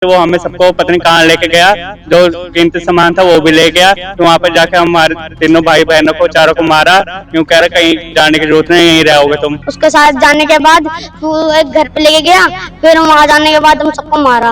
वो हमें सबको पता नहीं कहाँ लेके गया, जो कीमती सामान था वो भी ले गया। तो वहाँ पर जाके हमारे तीनों भाई बहनों को चारों को मारा। यूँ कह रहे कहीं जाने की जरूरत नहीं, यहीं रहोगे तुम। उसके साथ जाने के बाद वो एक घर पे लेके गया, फिर वहाँ जाने के बाद हम सबको मारा।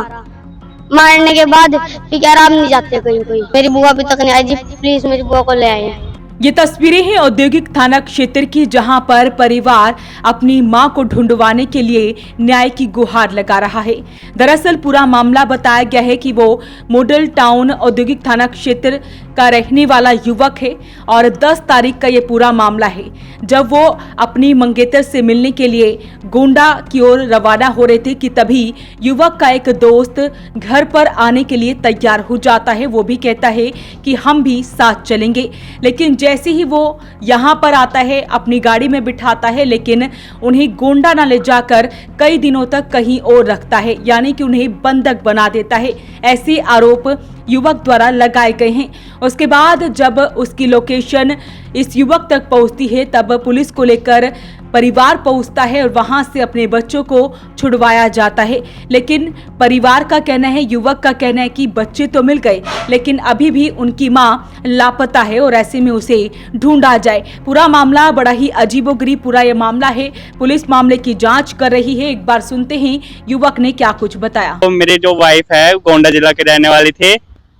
मारने के बाद फिर कह रहा अब नहीं जाते कहीं कोई। मेरी बुआ अभी तक नहीं आई जी, प्लीज मेरी बुआ को ले आए। ये तस्वीरें हैं औद्योगिक थाना क्षेत्र की, जहां पर परिवार अपनी मां को ढूंढवाने के लिए न्याय की गुहार लगा रहा है। दरअसल पूरा मामला बताया गया है कि वो मॉडल टाउन औद्योगिक थाना क्षेत्र का रहने वाला युवक है और 10 तारीख का ये पूरा मामला है, जब वो अपनी मंगेतर से मिलने के लिए गोंडा की ओर रवाना हो रहे थे कि तभी युवक का एक दोस्त घर पर आने के लिए तैयार हो जाता है। वो भी कहता है कि हम भी साथ चलेंगे, लेकिन जैसे ही वो यहाँ पर आता है अपनी गाड़ी में बिठाता है, लेकिन उन्हें गोंडा न ले जाकर कई दिनों तक कहीं और रखता है, यानी कि उन्हें बंधक बना देता है। ऐसे आरोप युवक द्वारा लगाए गए हैं। उसके बाद जब उसकी लोकेशन इस युवक तक पहुंचती है, तब पुलिस को लेकर परिवार पहुंचता है और वहां से अपने बच्चों को छुड़वाया जाता है। लेकिन परिवार का कहना है, युवक का कहना है कि बच्चे तो मिल गए, लेकिन अभी भी उनकी मां लापता है और ऐसे में उसे ढूंढा जाए। पूरा मामला बड़ा ही अजीबोगरीब पूरा ये मामला है। पुलिस मामले की जांच कर रही है। एक बार सुनते हैं युवक ने क्या कुछ बताया। तो मेरी जो वाइफ है गोंडा जिला के रहने वाली थी,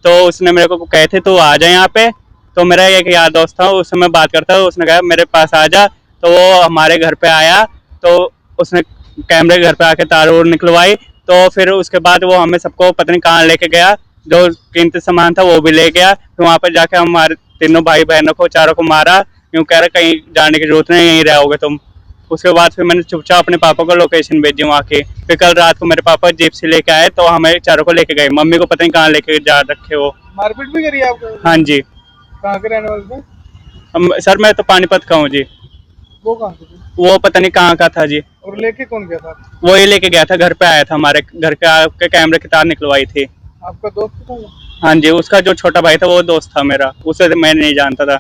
तो उसने मेरे को कहे थे तो आ जा यहाँ पे। तो मेरा एक यार दोस्त था, उससे मैं बात करता, उसने कहा मेरे पास आ जा। तो वो हमारे घर पे आया, तो उसने कैमरे घर पे आके तार और निकलवाई। तो फिर उसके बाद वो हमें सबको पता नहीं कहाँ लेके गया, जो कीमती सामान था वो भी ले गया। फिर वहाँ पर जाके हमारे तीनों भाई बहनों को चारों को मारा। यूँ कह रहे कहीं जाने की जरूरत नहीं, यहीं रहोगे तुम। उसके बाद फिर मैंने चुपचाप अपने पापा को लोकेशन भेजी वहाँ की। फिर कल रात को मेरे पापा जीप से लेके आए, तो हमें चारों को लेके गए। मम्मी को पता नहीं कहाँ लेके जा रखे वो। मारपीट भी करी आपको? हाँ जी। कहाँ के रहने वाले थे? सर मैं तो पानीपत का हूँ जी। वो कहाँ से थे? वो पता नहीं कहाँ का था जी। और लेके कौन गया था? वो ही लेके गया था, घर पे आया था, हमारे घर के आके कैमरे की तार निकलवाई थी। आपका दोस्त था? हाँ जी, उसका जो छोटा भाई था वो दोस्त था मेरा, उसे मैं नहीं जानता था।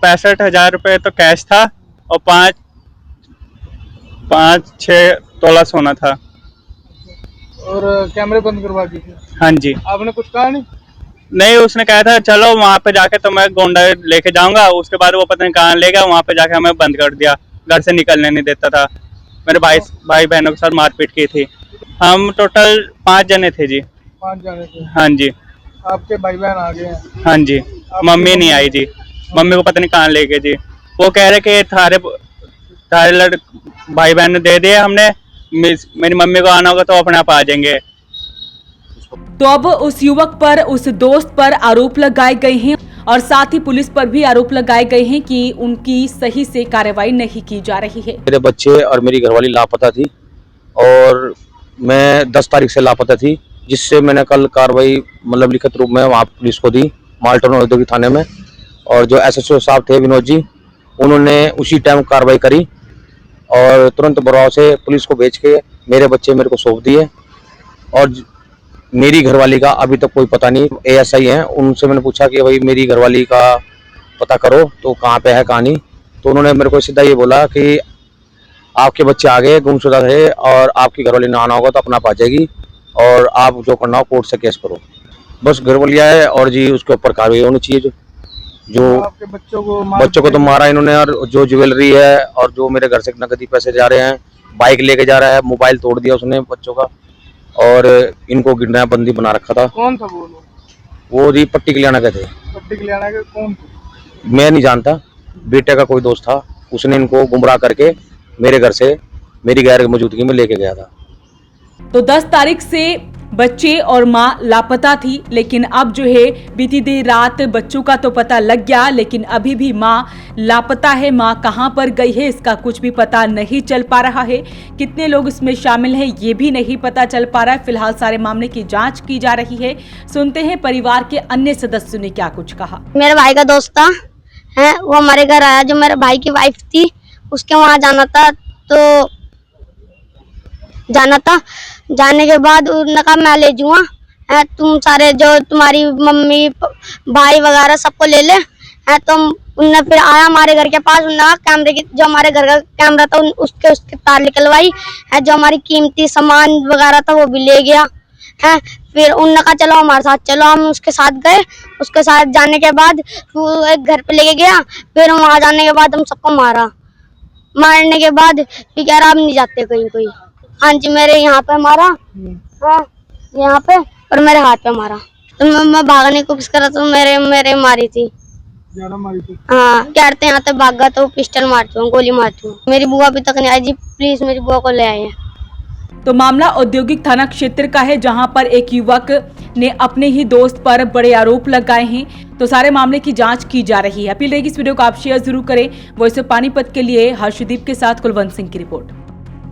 65,000 रुपये तो कैश था और 5-6 तोला सोना था। और कैमरे बंद करवा दिए थे? हाँ जी। आपने कुछ कहा नहीं? नहीं, उसने कहा था चलो वहाँ पे जाके तो मैं गोंडा लेके जाऊंगा। उसके बाद वो पता नहीं कहाँ ले गया, वहाँ पे जाके हमें बंद कर दिया, घर से निकलने नहीं देता था। मेरे भाई बहनों के साथ मारपीट की थी। हम टोटल 5 जने थे जी। 5 जाने थे? हाँ जी। आपके भाई बहन आ गए हैं? हाँ जी। मम्मी नहीं आई जी, मम्मी को पता नहीं कहाँ ले गए जी। वो कह रहे कि थारे भाई बहन ने दे दिए हमने, मेरी मम्मी को आना होगा तो अपने आप आ जाएंगे। तो अब उस युवक पर, उस दोस्त पर आरोप लगाए गए हैं और साथ ही पुलिस पर भी आरोप लगाए गए हैं कि उनकी सही से कार्रवाई नहीं की जा रही है। मेरे बच्चे और मेरी घरवाली लापता थी और मैं 10 तारीख से लापता थी, जिससे मैंने कल कार्रवाई मतलब लिखित रूप में वहाँ पुलिस को दी, माल्टन औद्योगिक थाने में। और जो SHO साहब थे विनोद जी, उन्होंने उसी टाइम कार्रवाई करी और तुरंत बराव से पुलिस को भेज के मेरे बच्चे मेरे को सौंप दिए। और मेरी घरवाली का अभी तक कोई पता नहीं। ASI हैं, उनसे मैंने पूछा कि भाई मेरी घरवाली का पता करो तो कहाँ पे है कहाँ नहीं। तो उन्होंने मेरे को सीधा ये बोला कि आपके बच्चे आ गए, गुमशुदा है और आपकी घरवाली ना आना होगा तो अपना आ जाएगी और आप जो करना हो कोर्ट से केस करो। बस घरवालिया है और जी उसके ऊपर कार्रवाई होनी चाहिए। जो आपके बच्चों को तो मारा इन्होंने, और जो ज्वेलरी है और जो मेरे घर से नकदी पैसे जा रहे हैं, बाइक लेके जा रहा है, मोबाइल तोड़ दिया उसने बच्चों का और इनको गिरना बंदी बना रखा था। कौन था वो लोग? वो जी पट्टी कल्याणा के थे। पट्टी कल्याणा के कौन थे? मैं नहीं जानता, बेटे का कोई दोस्त था, उसने इनको गुमराह करके मेरे घर से मेरी गैर मौजूदगी में लेके गया था। तो 10 तारीख से बच्चे और मां लापता थी, लेकिन अब जो है बीती देर रात बच्चों का तो पता लग गया, लेकिन अभी भी मां लापता है। मां कहां पर गई है इसका कुछ भी पता नहीं चल पा रहा है। कितने लोग इसमें शामिल हैं ये भी नहीं पता चल पा रहा है। फिलहाल सारे मामले की जांच की जा रही है। सुनते हैं परिवार के अन्य सदस्यों ने क्या कुछ कहा। मेरे भाई का दोस्त था, है वो हमारे घर आया। जो मेरे भाई की वाइफ थी उसके वहाँ जाना था, तो जाने के बाद उन्होंने कहा मैं ले जाऊंगा, तुम सारे जो तुम्हारी मम्मी भाई वगैरह सबको ले ले। तो उनने फिर आया हमारे घर के पास, उन्होंने कैमरे की, जो हमारे घर का कैमरा था उसके तार निकलवाई है, जो हमारी कीमती सामान वगैरह था वो भी ले गया है। फिर उन्होंने कहा चलो हमारे साथ चलो, हम उसके साथ गए। उसके साथ जाने के बाद वो एक घर पे लेके गया। फिर वहां जाने के बाद हम सबको मारने के बाद फिर कह रहा अब नहीं जाते कहीं कोई। हाँ जी, मेरे यहाँ पे मारा, हाँ यहाँ पे, और मेरे हाथ पे मारा। तो मैं भागने की कोशिश करा तो मेरे मारी थी। ज्यादा मारी थी। हाँ, कहते यहाँ तक भागा तो पिस्टल मारती हूँ, गोली मारती हूँ। मेरी बुआ अभी तक नहीं आई जी, प्लीज मेरी बुआ को ले आइए। तो मामला औद्योगिक थाना क्षेत्र का है, जहां पर एक युवक ने अपने ही दोस्त पर बड़े आरोप लगाए हैं। तो सारे मामले की जांच की जा रही है। अपील रहेगी इस वीडियो को आप शेयर जरूर करें। वॉइस ऑफ पानीपत के लिए हर्षदीप के साथ कुलवंत सिंह की रिपोर्ट।